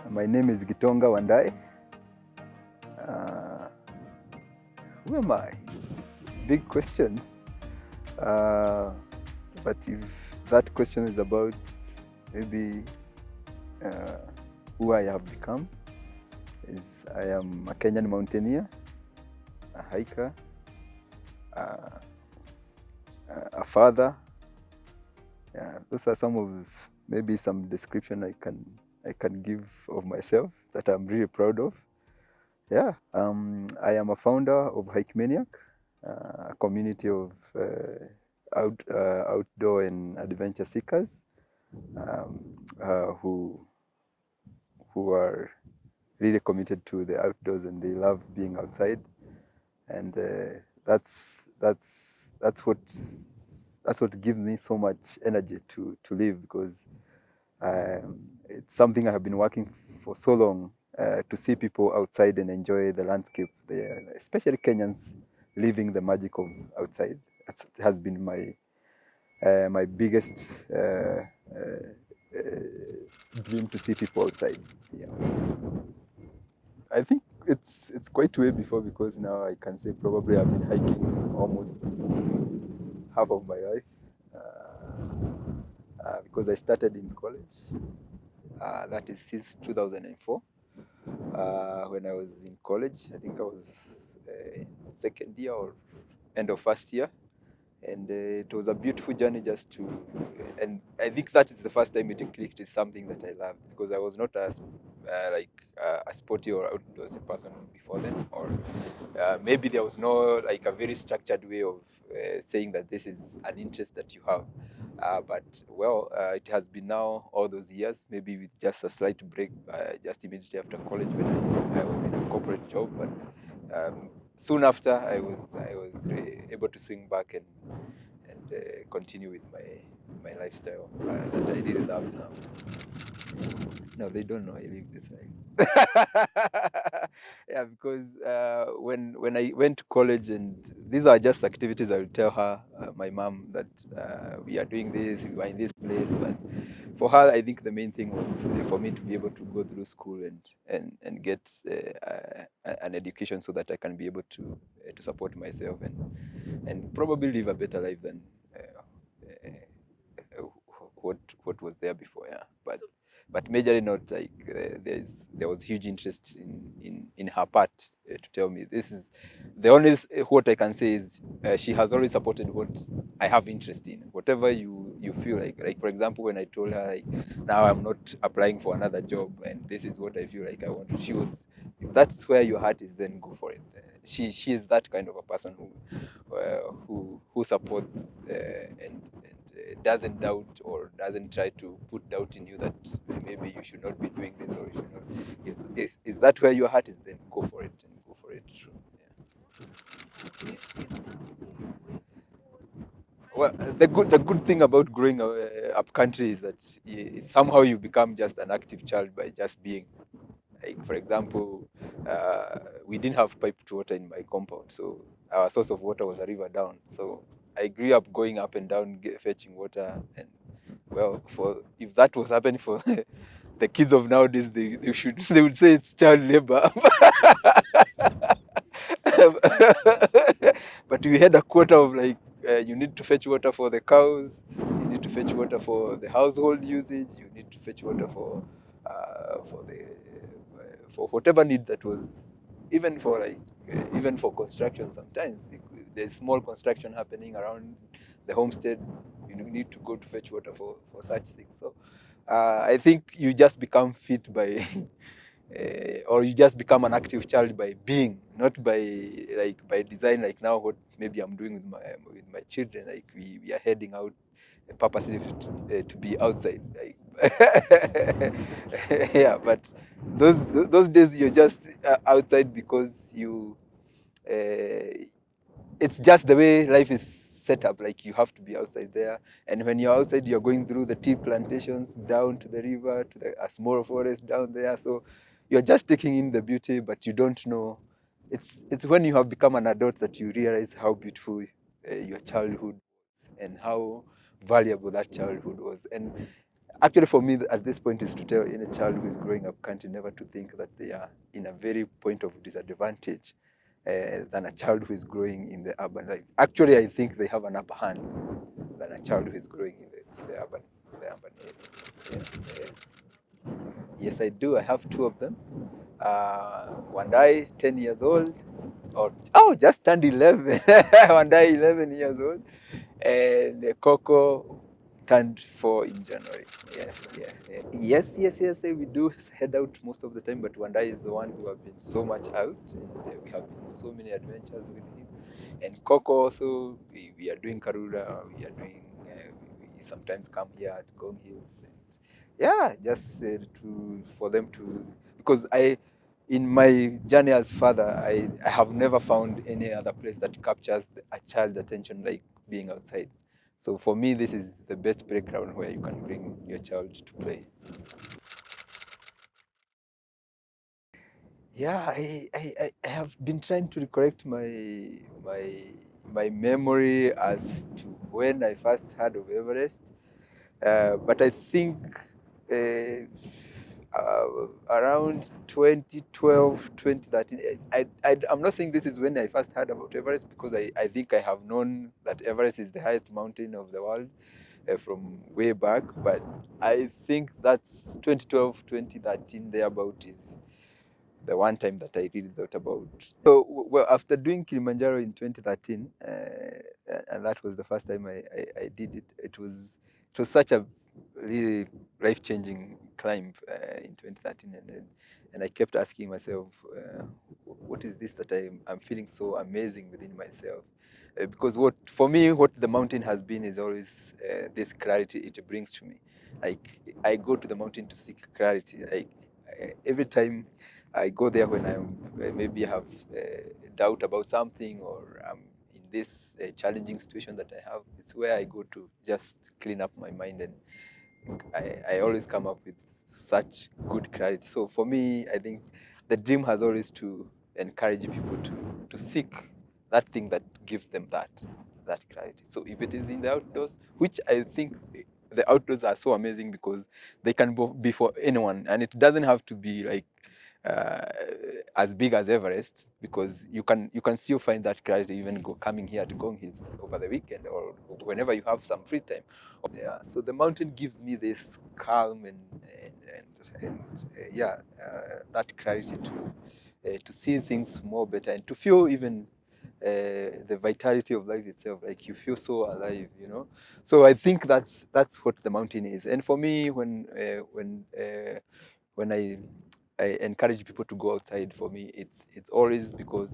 My name is Gitonga Wandai. Uh, who am I? Big question. But if that question is about maybe who I have become, I am a Kenyan mountaineer, a hiker, a father. Those are some of maybe some description I can give of myself that I'm really proud of. Yeah, I am a founder of Hikemaniak, a community of outdoor and adventure seekers who are really committed to the outdoors and they love being outside, and that's that's that's what gives me so much energy to live, because it's something I have been working for so long, to see people outside and enjoy the landscape there, especially Kenyans living the magic of outside. It has been my biggest dream, to see people outside. Yeah. I think it's quite way before, because now I can say probably I've been hiking almost half of my life, because I started in college. That is since 2004. When I was in college, I think I was in second year or end of first year, and it was a beautiful journey just to, and I think that is the first time it clicked. Is something that I love, because I was not a sporty or outdoors person before then, or maybe there was no like a very structured way of saying that this is an interest that you have. But well, it has been now all those years, maybe with just a slight break, just immediately after college when I was in a corporate job. But soon after, I was able to swing back and continue with my lifestyle that I really love now. No, they don't know I live this life. Yeah, because when I went to college, and these are just activities, I would tell her, my mom, that we are doing this, we are in this place. But for her, I think the main thing was for me to be able to go through school and get an education, so that I can be able to support myself and probably live a better life than what was there before. Yeah, but majorly not like there was huge interest in her part, to tell me this is the only what I can say is she has always supported what I have interest in, whatever you feel like for example, when I told her like, now I'm not applying for another job and this is what I feel like I want, she was, if that's where your heart is, then go for it. She is that kind of a person who supports and doesn't doubt or doesn't try to put doubt in you that maybe you should not be doing this, or you should not. Is that where your heart is? Then go for it and go for it. True. Yeah. Well, the good thing about growing up country is that somehow you become just an active child by just being. Like for example, we didn't have piped water in my compound, so our source of water was a river down. So I grew up going up and down fetching water, and well, for if that was happening for the kids of nowadays, they would say it's child labor. But we had a quota of like, you need to fetch water for the cows, you need to fetch water for the household usage, you need to fetch water for whatever need that was, even for even for construction. Sometimes there's small construction happening around the homestead, you need to go to fetch water for such things. So I think you just become fit by or you just become an active child by being, not by design, like now what maybe I'm doing with my children. Like we are heading out purposely to be outside, like yeah. But those days you're just outside because it's just the way life is set up. Like you have to be outside there, and when you're outside, you're going through the tea plantations down to the river, to a small forest down there. So you're just taking in the beauty, but you don't know. It's when you have become an adult that you realize how beautiful your childhood and how valuable that childhood was. And Actually, for me, at this point, is to tell any child who is growing up country never to think that they are in a very point of disadvantage than a child who is growing in the urban life. Actually, I think they have an upper hand than a child who is growing in the urban area. Yeah. Yes, I do. I have two of them. Wandai, 10 years old, just turned 11. Wandai, 11 years old, and Coco turned 4 in January. Yes. We do head out most of the time, but Wandai is the one who have been so much out, and we have been so many adventures with him. And Coco also, we are doing Karura, we are doing, we sometimes come here at Ngong Hills. And yeah, just for them to, because in my journey as father, I have never found any other place that captures a child's attention like being outside. So for me, this is the best playground where you can bring your child to play. Yeah, I have been trying to recollect my my memory as to when I first heard of Everest, but I think around 2012, 2013. I'm not saying this is when I first heard about Everest, because I think I have known that Everest is the highest mountain of the world from way back, but I think that's 2012, 2013, thereabout is the one time that I really thought about. So, well, after doing Kilimanjaro in 2013, and that was the first time I did it, it was such a really life-changing climb in 2013, and I kept asking myself, what is this that I'm feeling so amazing within myself? Because for me, what the mountain has been is always this clarity it brings to me. Like, I go to the mountain to seek clarity. Like, every time I go there when I'm maybe have doubt about something, or I'm in this challenging situation that I have, it's where I go to just clean up my mind, and I always come up with such good clarity. So for me, I think the dream has always to encourage people to seek that thing that gives them that clarity. So if it is in the outdoors, which I think the outdoors are so amazing because they can be for anyone, and it doesn't have to be like uh, as big as Everest, because you can still find that clarity even coming here to Ngong Hills over the weekend or whenever you have some free time. Yeah, so the mountain gives me this calm and that clarity to see things more better and to feel even the vitality of life itself. Like, you feel so alive, you know. So I think that's what the mountain is. And for me, when I encourage people to go outside, for me, it's always because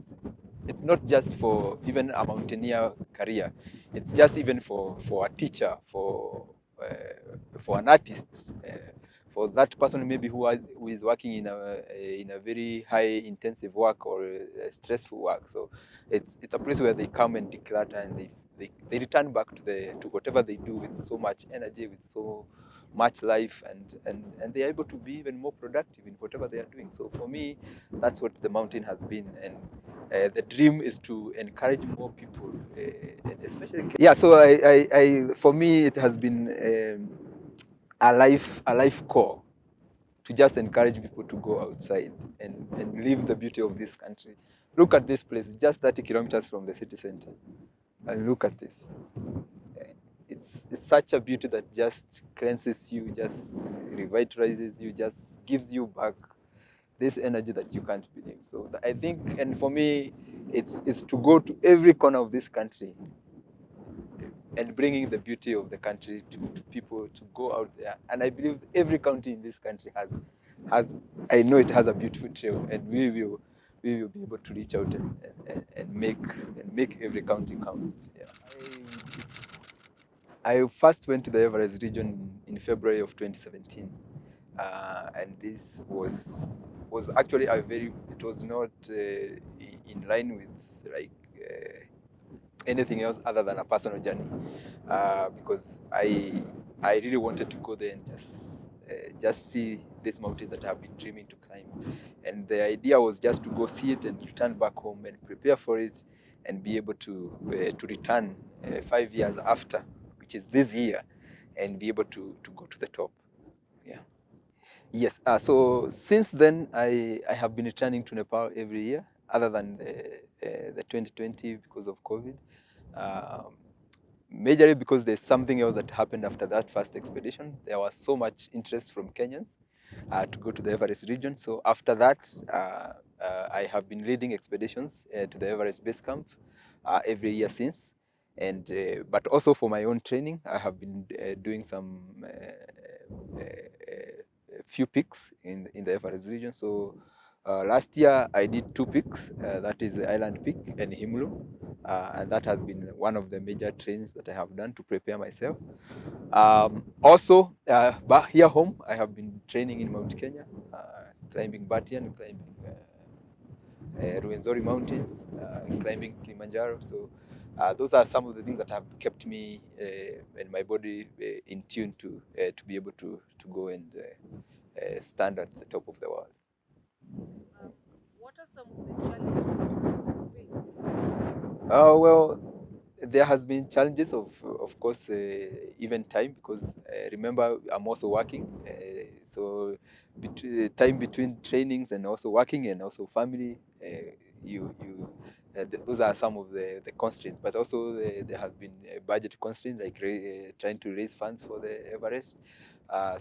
it's not just for even a mountaineer career. It's just even for a teacher, for an artist, for that person maybe who is working in a very high intensive work or stressful work. So it's a place where they come and declutter, and they return back to whatever they do with so much energy, with so much life, and they're able to be even more productive in whatever they are doing. So for me, that's what the mountain has been. And the dream is to encourage more people, especially. Yeah, so for me, it has been a life core to just encourage people to go outside and live the beauty of this country. Look at this place, just 30 kilometers from the city center. And look at this. It's such a beauty that just cleanses you, just revitalizes you, just gives you back this energy that you can't believe. So I think, and for me, it's to go to every corner of this country and bringing the beauty of the country to people to go out there. And I believe every county in this country has I know it has a beautiful trail, and we will be able to reach out and make every county count. Yeah. I first went to the Everest region in February of 2017, and this was actually it was not in line with like anything else other than a personal journey, because I really wanted to go there and just see this mountain that I've been dreaming to climb. And the idea was just to go see it and return back home and prepare for it and be able to return 5 years after, which is this year, and be able to go to the top. Yes. So since then, I have been returning to Nepal every year, other than the 2020 because of COVID. Um, Majorly because there's something else that happened after that first expedition. There was so much interest from Kenyans to go to the Everest region. So after that, I have been leading expeditions to the Everest base camp every year since. And but also for my own training, I have been doing some few peaks in the Everest region. So last year I did 2 peaks. That is the Island Peak and Himlu, and that has been one of the major trainings that I have done to prepare myself. Also, back here home, I have been training in Mount Kenya, climbing Batian, climbing Ruwenzori Mountains, climbing Kilimanjaro. So those are some of the things that have kept me and my body in tune to be able to go and stand at the top of the world. What are some of the challenges you faced? Well, there has been challenges of course, even time, because remember I'm also working, so time between trainings and also working and also family, those are some of the constraints. But also there has been a budget constraint, like trying to raise funds for the Everest.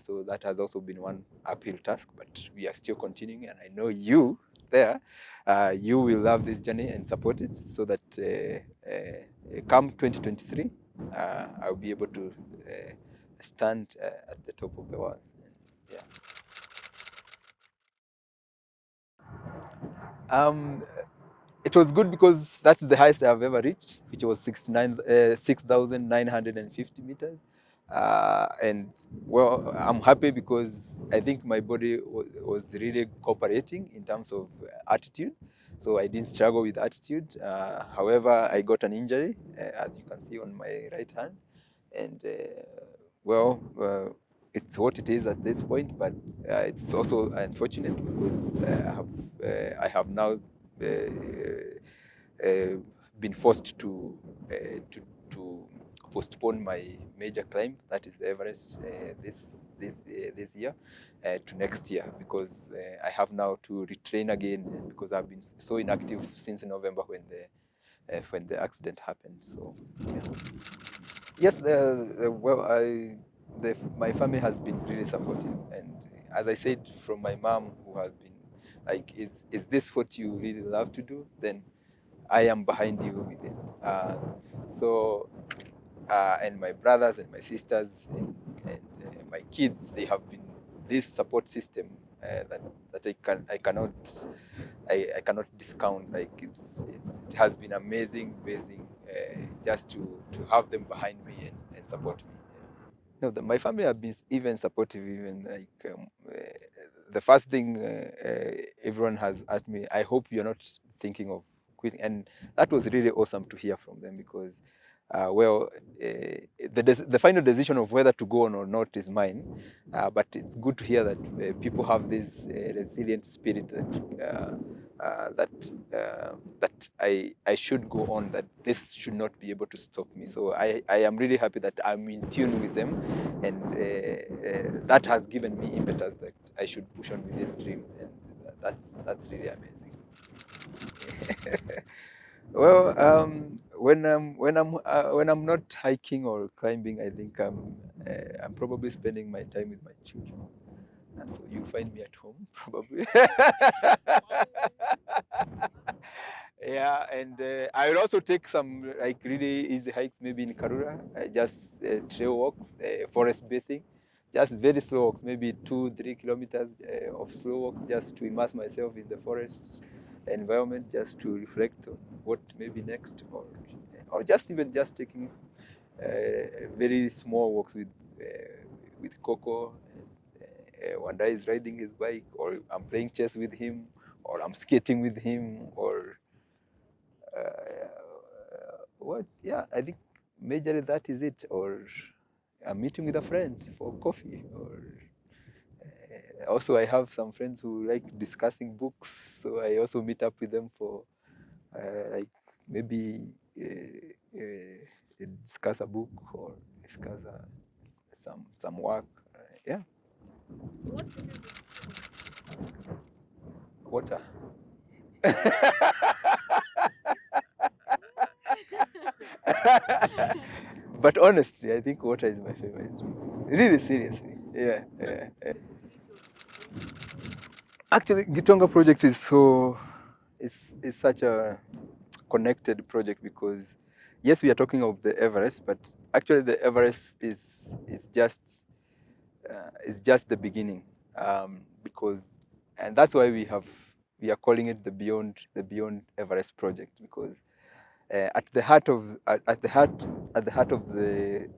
So that has also been one uphill task, but we are still continuing, and I know you there, you will love this journey and support it, so that come 2023, I'll be able to stand at the top of the world. Yeah. Um, it was good because that's the highest I've ever reached, which was 6,950 meters. And well, I'm happy because I think my body was really cooperating in terms of altitude. So I didn't struggle with altitude. However, I got an injury, as you can see on my right hand. And well, it's what it is at this point, but it's also unfortunate because I have now uh, been forced to postpone my major climb, that is the Everest, this year to next year, because I have now to retrain again, because I've been so inactive since November when the accident happened. So yeah. Yes, my family has been really supportive, and as I said, from my mom, who has been like, is this what you really love to do? Then I am behind you with it. So, and my brothers and my sisters and my kids, they have been this support system that I cannot discount. Like it has been amazing, just to have them behind me and support me. No, my family have been even supportive. Even like the first thing everyone has asked me, I hope you're not thinking of quitting, and that was really awesome to hear from them, because well, the final decision of whether to go on or not is mine. But it's good to hear that people have this resilient spirit that I should go on, that this should not be able to stop me. So I am really happy that I'm in tune with them, and that has given me impetus that I should push on with this dream, and that's really amazing. Well, when I'm not hiking or climbing, I think I'm probably spending my time with my children. And so you find me at home probably. Yeah, and I will also take some like really easy hikes, maybe in Karura, just trail walks, forest bathing, just very slow walks, maybe 2-3 kilometers of slow walks, just to immerse myself in the forest environment, just to reflect on what may be next, or just even just taking very small walks with Coco. Wandai is riding his bike, or I'm playing chess with him, or I'm skating with him, or what? Yeah, I think majorly that is it. Or I'm meeting with a friend for coffee. Or also, I have some friends who like discussing books, so I also meet up with them for like maybe discuss a book or discuss some work. Yeah. So what changes Water. But honestly, I think water is my favorite. Really, seriously. Yeah, Can yeah, you yeah. say a little more? Actually, Gitonga project is it's such a connected project because yes, we are talking of the Everest, but actually the Everest is just the beginning, because and that's why we are calling it the Beyond Everest project, because at the heart of at the heart of the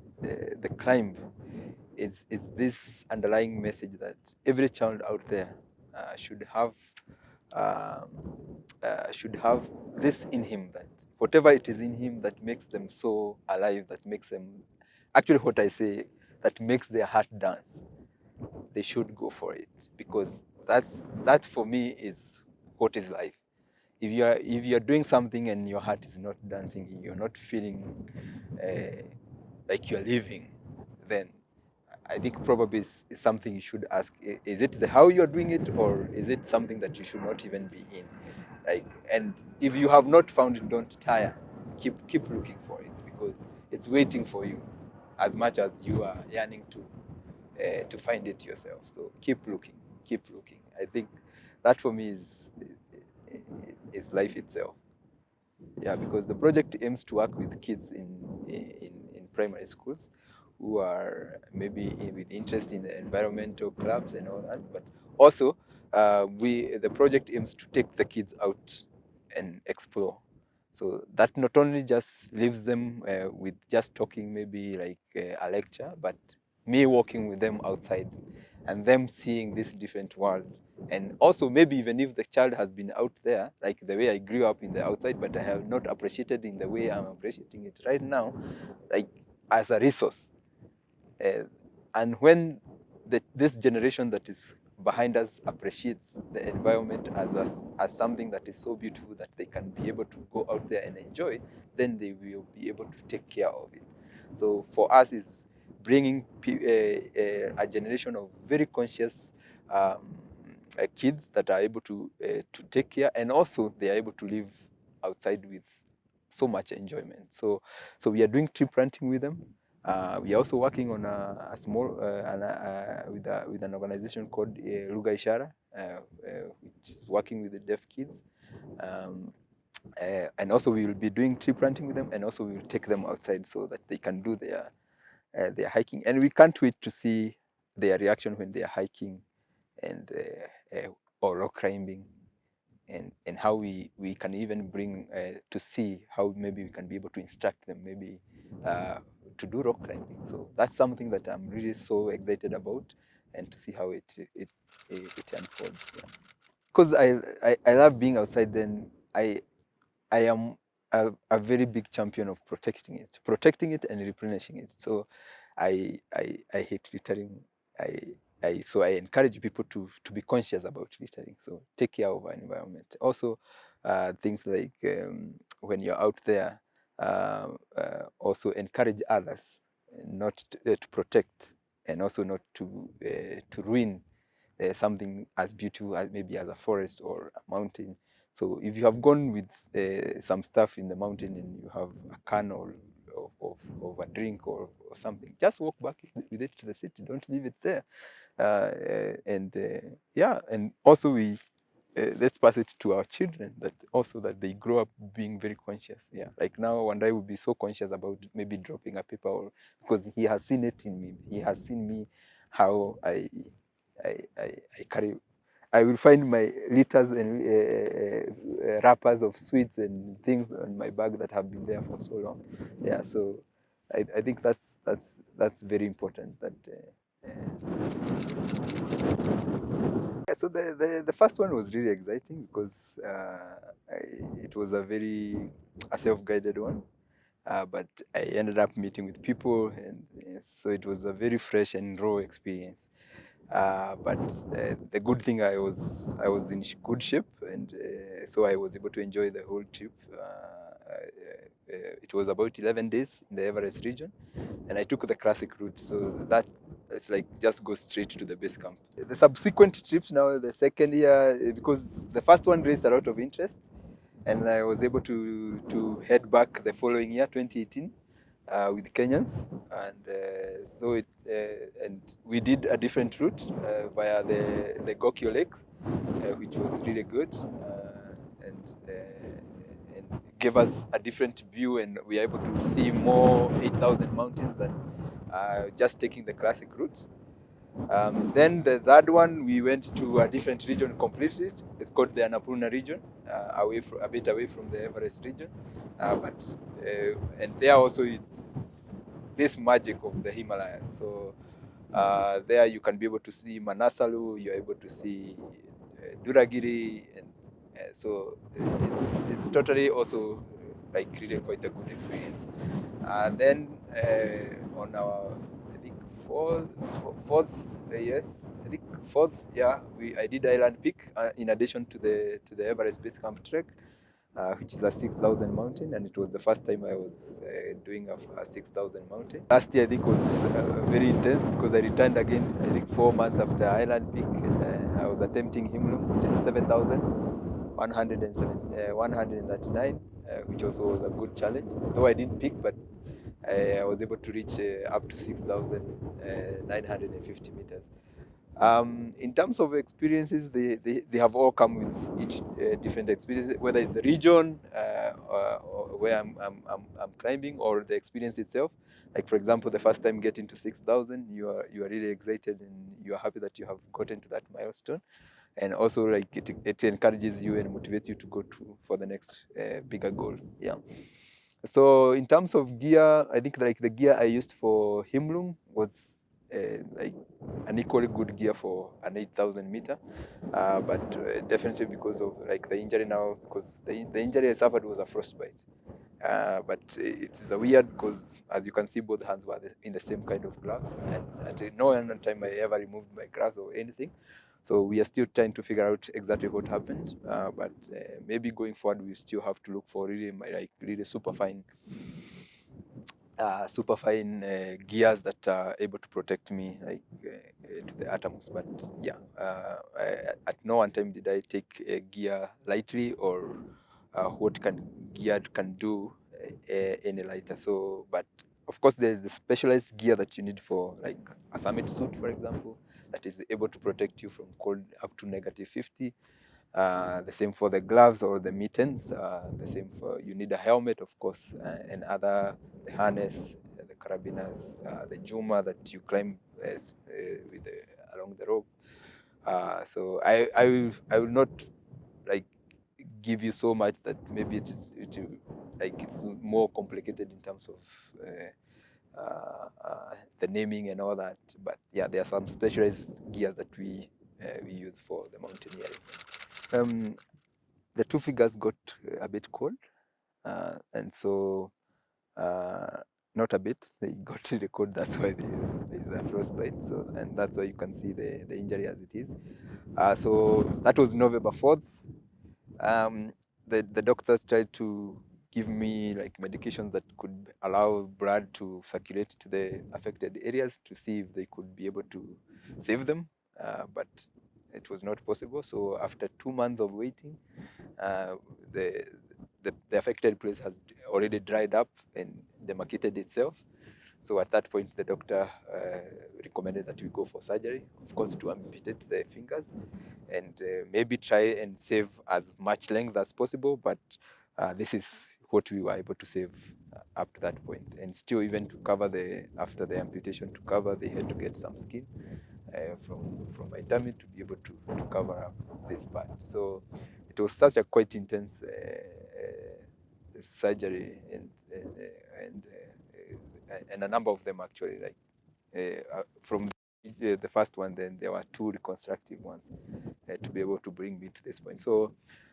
climb is this underlying message that every child out there um, should have this in him, that whatever it is in him that makes them so alive, that makes them actually what I say, that makes their heart dance, they should go for it, because that for me is what is life. If you are doing something and your heart is not dancing, you're not feeling like you're living, then I think probably is something you should ask. Is it the how you're doing it, or is it something that you should not even be in? Like, and if you have not found it, don't tire. Keep looking for it, because it's waiting for you, as much as you are yearning to find it yourself. So keep looking, keep looking. I think that for me is life itself. Yeah, because the project aims to work with kids in primary schools who are maybe with interest in the environmental clubs and all that. But also, the project aims to take the kids out and explore. So that not only just leaves them with just talking, maybe like a lecture, but me walking with them outside and them seeing this different world. And also maybe even if the child has been out there, like the way I grew up in the outside, but I have not appreciated in the way I'm appreciating it right now, like as a resource. Uh, and when this generation that is behind us appreciates the environment as something that is so beautiful that they can be able to go out there and enjoy, then they will be able to take care of it. So for us, is bringing a generation of very conscious kids that are able to take care, and also they are able to live outside with so much enjoyment. So we are doing tree planting with them. We are also working on a small with an organization called Lugha Ishara, which is working with the deaf kids. Um, and also we will be doing tree planting with them, and also we will take them outside so that they can do their hiking. And we can't wait to see their reaction when they are hiking and or rock climbing, and how we can even bring to see how maybe we can be able to instruct them maybe to do rock climbing. So that's something that I'm really so excited about, and to see how it unfolds. Yeah. Because I love being outside. Then I am a very big champion of protecting it and replenishing it. So I hate littering. I so I encourage people to be conscious about littering. So take care of our environment. Also, things like when you're out there, also encourage others not to protect, and also not to ruin something as beautiful as maybe as a forest or a mountain. So if you have gone with some stuff in the mountain and you have a can of a drink or something, just walk back with it to the city. Don't leave it there. And yeah, and also let's pass it to our children, that also that they grow up being very conscious. Yeah, like now one day will be so conscious about maybe dropping a paper, or because he has seen it in me. He has seen me how I carry. I will find my liters and wrappers of sweets and things on my bag that have been there for so long. Yeah, so I think that's very important. That yeah, so the first one was really exciting because it was a self-guided one. But I ended up meeting with people, and so it was a very fresh and raw experience. But the good thing, I was in good shape, and so I was able to enjoy the whole trip. It was about 11 days in the Everest region, and I took the classic route. So it's like just go straight to the base camp. The subsequent trips now, the second year, because the first one raised a lot of interest, and I was able to head back the following year, 2018, with Kenyans, and and we did a different route via the Gokyo Lake, which was really good, and gave us a different view, and we were able to see more 8,000 mountains than just taking the classic route. Then the third one, we went to a different region completely. It's called the Annapurna region, a bit away from the Everest region. And there also it's this magic of the Himalayas. So there you can be able to see Manasalu, you're able to see Duragiri, and so it's totally also like really quite a good experience. Then on our, I think fourth, yeah, I did Island Peak in addition to the Everest Base Camp trek, which is a 6,000 mountain, and it was the first time I was doing a 6,000 mountain. Last year I think was very intense because I returned again, I think 4 months after Island Peak, and I was attempting Himlum, which is 7,139, which also was a good challenge. Though I didn't peak, but I was able to reach up to 6,950 meters. In terms of experiences, they have all come with each different experience, whether it's the region or where I'm climbing, or the experience itself. Like for example, the first time getting to 6,000, you are really excited and you are happy that you have gotten to that milestone, and also like it encourages you and motivates you to go for the next bigger goal. Yeah. So in terms of gear, I think like the gear I used for Himlung was like an equally good gear for an 8,000 meter, but definitely because of like the injury now, because the injury I suffered was a frostbite. But it's a weird because, as you can see, both hands were in the same kind of gloves, and at no time I ever removed my gloves or anything. So we are still trying to figure out exactly what happened. But maybe going forward, we still have to look for really super fine gears that are able to protect me to the uttermost. But yeah, at no one time did I take gear lightly, or what gear can do any lighter. So, but of course, there's the specialized gear that you need for like a summit suit, for example, that is able to protect you from cold up to -50. The same for the gloves or the mittens. The same for, you need a helmet, of course, and the harness, the carabiners, the juma that you climb along the rope. So I will not like give you so much that maybe it's more complicated in terms of the naming and all that. But yeah, there are some specialized gears that we use for the mountaineering. The two figures got a bit cold, and so not a bit, they got really cold. That's why there's a frostbite. So, and that's why you can see the injury as it is. So that was November 4th. The doctors tried to give me like medications that could allow blood to circulate to the affected areas to see if they could be able to save them, but it was not possible. So after 2 months of waiting, uh, the, the affected place has already dried up and demarcated itself. So at that point, the doctor recommended that we go for surgery, of course, to amputate the fingers, and maybe try and save as much length as possible. But this is what we were able to save up to that point. And still, even to cover after the amputation, to cover, they had to get some skin from my tummy to be able to cover up this part. So it was such a quite intense surgery, and a number of them actually, like from the first one, then there were 2 reconstructive ones to be able to bring me to this point. So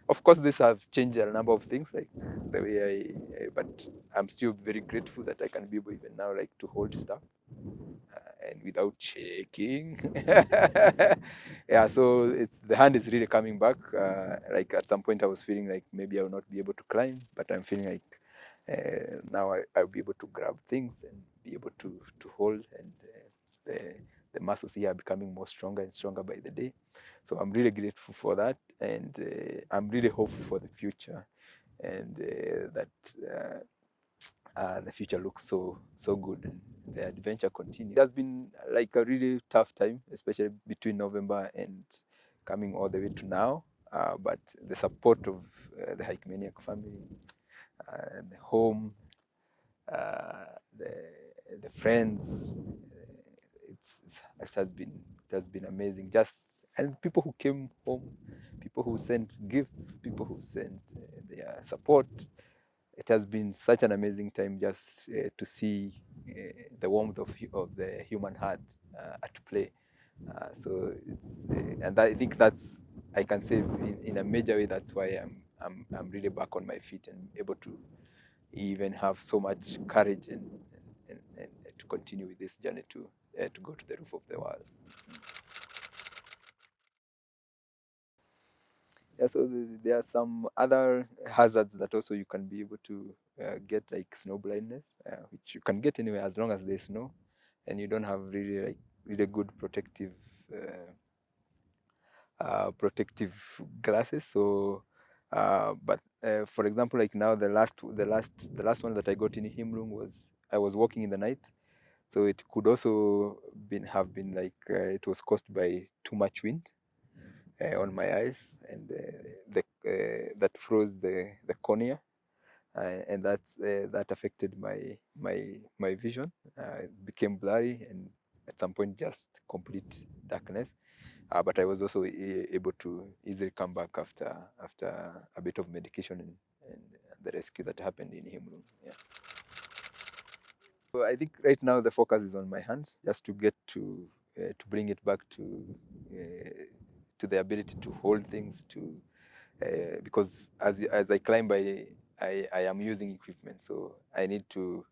of course this have changed a number of things, like the way but I'm still very grateful that I can be able even now like to hold stuff and without shaking. Yeah, so the hand is really coming back. Like at some point I was feeling like maybe I will not be able to climb, but I'm feeling like now I'll be able to grab things and be able to hold, and the the muscles here are becoming more stronger and stronger by the day. So I'm really grateful for that, and I'm really hopeful for the future, and that the future looks so good, and the adventure continues. It has been like a really tough time, especially between November and coming all the way to now. But the support of the Hikemaniak family, the home, the friends, it has been amazing. Just and people who came home, people who sent gifts, people who sent their support. It has been such an amazing time just to see the warmth of the human heart at play. So it's and I think that's I can say in a major way that's why I'm really back on my feet and able to even have so much courage and to continue with this journey to go to the roof of the world. Yeah, so there are some other hazards that also you can be able to get, like snow blindness, which you can get anywhere as long as there's snow, and you don't have really good protective glasses. So, but for example, like now the last one that I got in Himlung was I was walking in the night, so it could also have been like it was caused by too much wind on my eyes, and that froze the cornea, and that affected my vision. It became blurry, and at some point just complete darkness. But I was also able to easily come back after a bit of medication and the rescue that happened in Himlu. Yeah. So I think right now the focus is on my hands, just to get to bring it back to the ability to hold things, because as I climb, I am using equipment, so I need to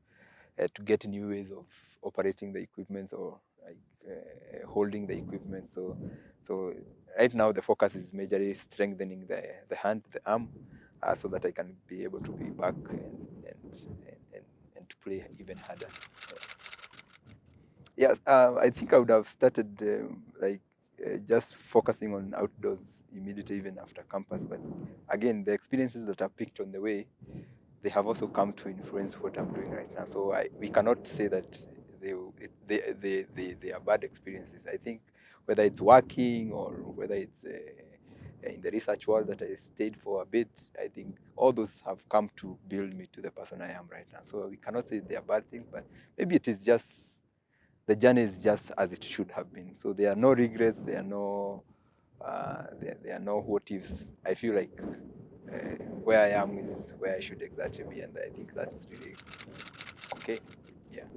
get new ways of operating the equipment, or like holding the equipment. So right now the focus is majorly strengthening the hand, the arm, so that I can be able to be back and to play even harder. Yes, I think I would have started just focusing on outdoors immediately, even after campus. But again, the experiences that I picked on the way, they have also come to influence what I'm doing right now. So we cannot say that they are bad experiences. I think whether it's working or whether it's in the research world that I stayed for a bit, I think all those have come to build me to the person I am right now. So we cannot say they are bad things, but maybe it is just the journey is just as it should have been. So there are no regrets. There are no there are no what ifs. I feel like where I am is where I should exactly be, and I think that's really okay. Yeah,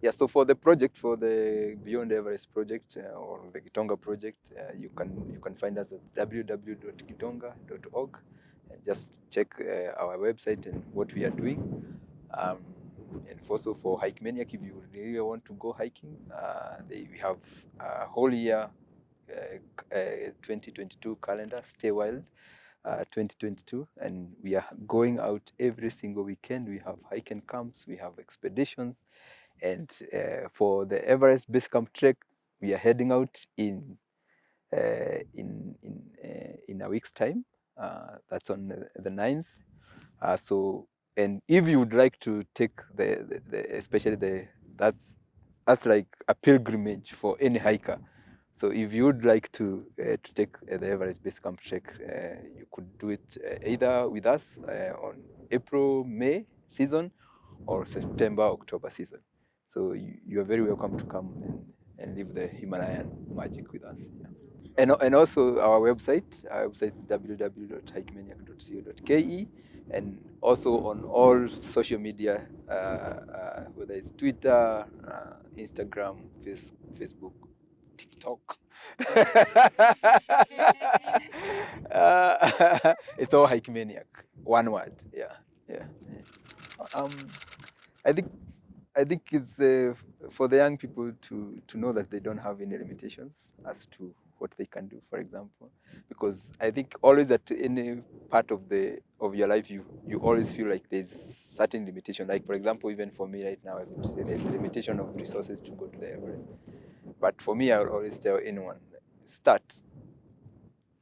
yeah. So for the project, for the Beyond Everest project or the Gitonga project, you can find us at www.gitonga.org, and just check our website and what we are doing. And also for Hikemaniak, if you really want to go hiking, we have a whole year 2022 calendar, Stay Wild 2022, and we are going out every single weekend. We have hiking camps, we have expeditions, and for the Everest Base Camp Trek, we are heading out in a week's time. That's on the 9th. So, and if you would like to take especially that's like a pilgrimage for any hiker. So if you would like to take the Everest Base Camp Trek, you could do it either with us on April, May season, or September, October season. So you are very welcome to come and live the Himalayan magic with us. Yeah. And also our website is www.hikemaniak.co.ke, and also on all social media, whether it's Twitter, Instagram, Facebook, TikTok. It's all Hikemaniak, one word. Yeah, yeah. Um, I think it's for the young people to know that they don't have any limitations as to what they can do, for example, because I think always at any part of your life, you always feel like there's certain limitation. Like for example, even for me right now, I would say there's a limitation of resources to go to the Everest. But for me, I will always tell anyone, start.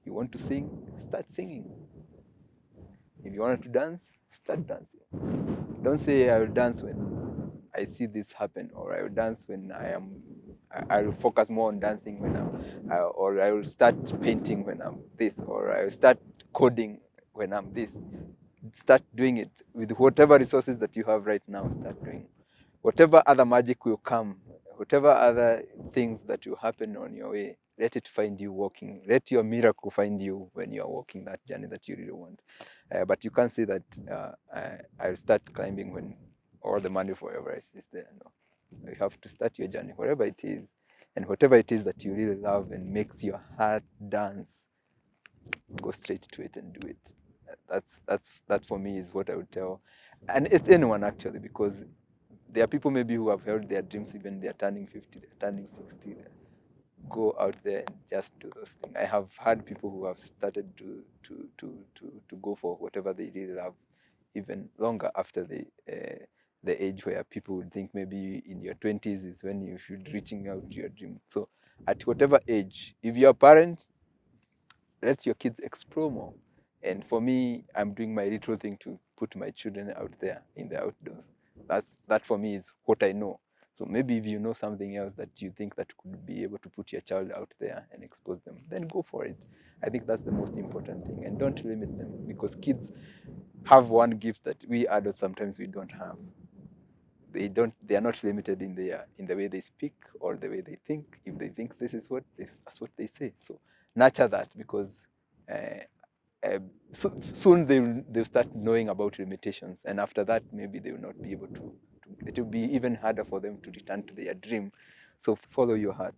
You want to sing, start singing. If you want to dance, start dancing. Don't say I will dance when I see this happen, or I will dance when I will focus more on dancing when or I will start painting when I'm this, or I will start coding when I'm this. Start doing it with whatever resources that you have right now. Start doing whatever other magic will come, whatever other things that will happen on your way. Let it find you walking. Let your miracle find you when you are walking that journey that you really want. But you can't say that I'll start climbing when all the money for Everest is there. No, you have to start your journey, wherever it is, and whatever it is that you really love and makes your heart dance. Go straight to it and do it. That for me is what I would tell, and it's anyone actually, because there are people maybe who have held their dreams even they're turning 50, they're turning 60. Go out there and just do those things. I have had people who have started to go for whatever they really love, even longer after the age where people would think maybe in your 20s is when you should reaching out to your dream. So at whatever age, if you're a parent, let your kids explore more. And for me, I'm doing my little thing to put my children out there in the outdoors. That for me is what I know. So maybe if you know something else that you think that could be able to put your child out there and expose them, then go for it. I think that's the most important thing. And don't limit them, because kids have one gift that we adults sometimes we don't have. They are not limited in the way they speak or the way they think. If they think this is that's what they say. So nurture that, because uh, soon they'll start knowing about limitations, and after that maybe they will not be able to. It will be even harder for them to return to their dream. So follow your heart.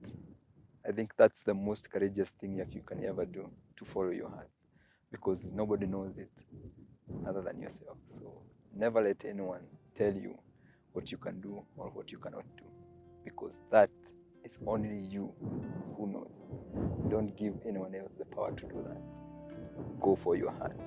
I think that's the most courageous thing that you can ever do, to follow your heart, because nobody knows it other than yourself. So never let anyone tell you what you can do or what you cannot do, because that is only you who knows. Don't give anyone else the power to do that. Go for your heart.